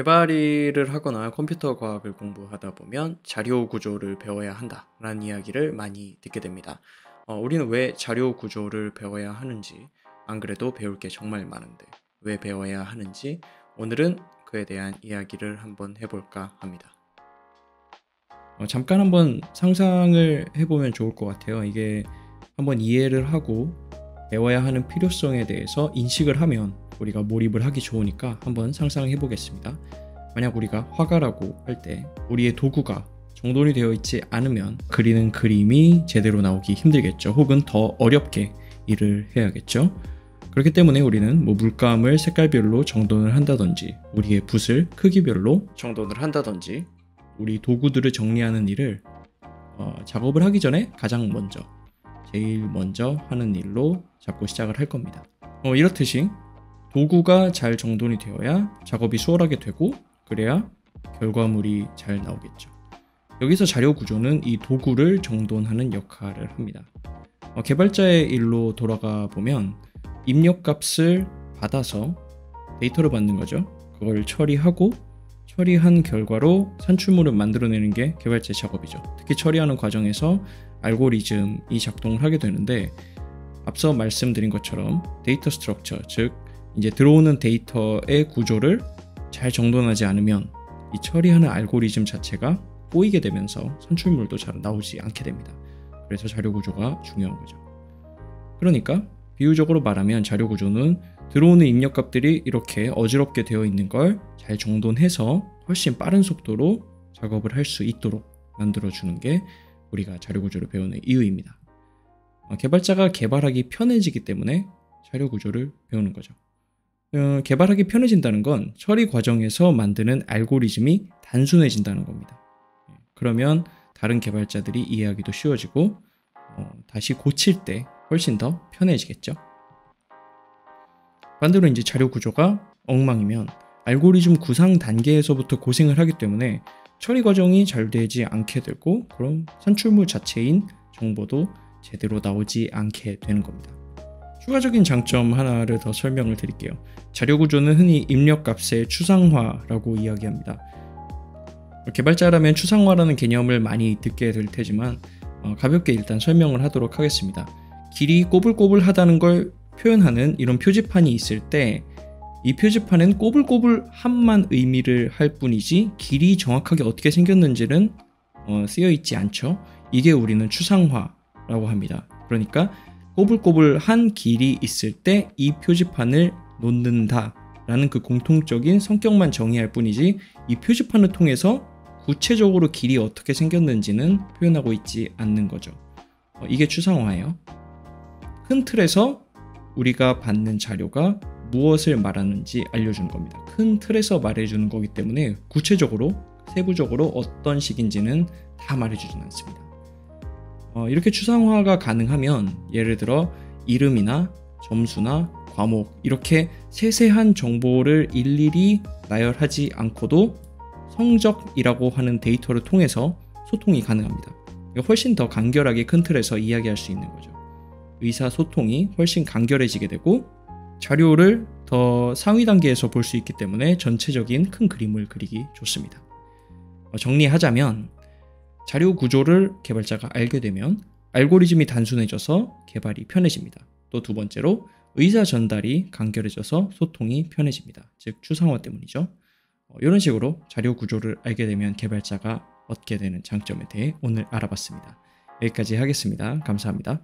개발일을 하거나 컴퓨터 과학을 공부하다 보면 자료 구조를 배워야 한다라는 이야기를 많이 듣게 됩니다. 우리는 왜 자료 구조를 배워야 하는지, 안 그래도 배울 게 정말 많은데 왜 배워야 하는지 오늘은 그에 대한 이야기를 한번 해볼까 합니다. 잠깐 한번 상상을 해보면 좋을 것 같아요. 이게 한번 이해를 하고 배워야 하는 필요성에 대해서 인식을 하면 우리가 몰입을 하기 좋으니까 한번 상상해 보겠습니다. 만약 우리가 화가라고 할 때 우리의 도구가 정돈이 되어 있지 않으면 그리는 그림이 제대로 나오기 힘들겠죠. 혹은 더 어렵게 일을 해야겠죠. 그렇기 때문에 우리는 물감을 색깔별로 정돈을 한다든지 우리의 붓을 크기별로 정돈을 한다든지 우리 도구들을 정리하는 일을 작업을 하기 전에 제일 먼저 하는 일로 잡고 시작을 할 겁니다. 이렇듯이 도구가 잘 정돈이 되어야 작업이 수월하게 되고 그래야 결과물이 잘 나오겠죠. 여기서 자료 구조는 이 도구를 정돈하는 역할을 합니다. 개발자의 일로 돌아가 보면 입력값을 받아서 데이터를 받는 거죠. 그걸 처리한 결과로 산출물을 만들어내는 게 개발자의 작업이죠. 특히 처리하는 과정에서 알고리즘이 작동을 하게 되는데 앞서 말씀드린 것처럼 데이터 스트럭처, 즉 이제 들어오는 데이터의 구조를 잘 정돈하지 않으면 이 처리하는 알고리즘 자체가 꼬이게 되면서 산출물도 잘 나오지 않게 됩니다. 그래서 자료 구조가 중요한 거죠. 그러니까 비유적으로 말하면 자료 구조는 들어오는 입력값들이 이렇게 어지럽게 되어 있는 걸 잘 정돈해서 훨씬 빠른 속도로 작업을 할 수 있도록 만들어주는 게 우리가 자료 구조를 배우는 이유입니다. 개발자가 개발하기 편해지기 때문에 자료 구조를 배우는 거죠. 개발하기 편해진다는 건 처리 과정에서 만드는 알고리즘이 단순해진다는 겁니다. 그러면 다른 개발자들이 이해하기도 쉬워지고 다시 고칠 때 훨씬 더 편해지겠죠. 반대로 이제 자료 구조가 엉망이면 알고리즘 구상 단계에서부터 고생을 하기 때문에 처리 과정이 잘 되지 않게 되고 그럼 산출물 자체인 정보도 제대로 나오지 않게 되는 겁니다. 추가적인 장점 하나를 더 설명을 드릴게요. 자료 구조는 흔히 입력값의 추상화라고 이야기합니다. 개발자라면 추상화라는 개념을 많이 듣게 될 테지만 가볍게 일단 설명을 하도록 하겠습니다. 길이 꼬불꼬불하다는 걸 표현하는 이런 표지판이 있을 때 이 표지판은 꼬불꼬불함만 의미를 할 뿐이지 길이 정확하게 어떻게 생겼는지는 쓰여 있지 않죠. 이게 우리는 추상화라고 합니다. 그러니까 꼬불꼬불한 길이 있을 때 이 표지판을 놓는다 라는 그 공통적인 성격만 정의할 뿐이지 이 표지판을 통해서 구체적으로 길이 어떻게 생겼는지는 표현하고 있지 않는 거죠. 이게 추상화예요. 큰 틀에서 우리가 받는 자료가 무엇을 말하는지 알려주는 겁니다. 큰 틀에서 말해주는 거기 때문에 구체적으로 세부적으로 어떤 식인지는 다 말해주진 않습니다. 이렇게 추상화가 가능하면 예를 들어 이름이나 점수나 과목 이렇게 세세한 정보를 일일이 나열하지 않고도 성적이라고 하는 데이터를 통해서 소통이 가능합니다. 훨씬 더 간결하게 큰 틀에서 이야기할 수 있는 거죠. 의사소통이 훨씬 간결해지게 되고 자료를 더 상위 단계에서 볼 수 있기 때문에 전체적인 큰 그림을 그리기 좋습니다. 정리하자면 자료 구조를 개발자가 알게 되면 알고리즘이 단순해져서 개발이 편해집니다. 또 두 번째로 의사 전달이 간결해져서 소통이 편해집니다. 즉 추상화 때문이죠. 이런 식으로 자료 구조를 알게 되면 개발자가 얻게 되는 장점에 대해 오늘 알아봤습니다. 여기까지 하겠습니다. 감사합니다.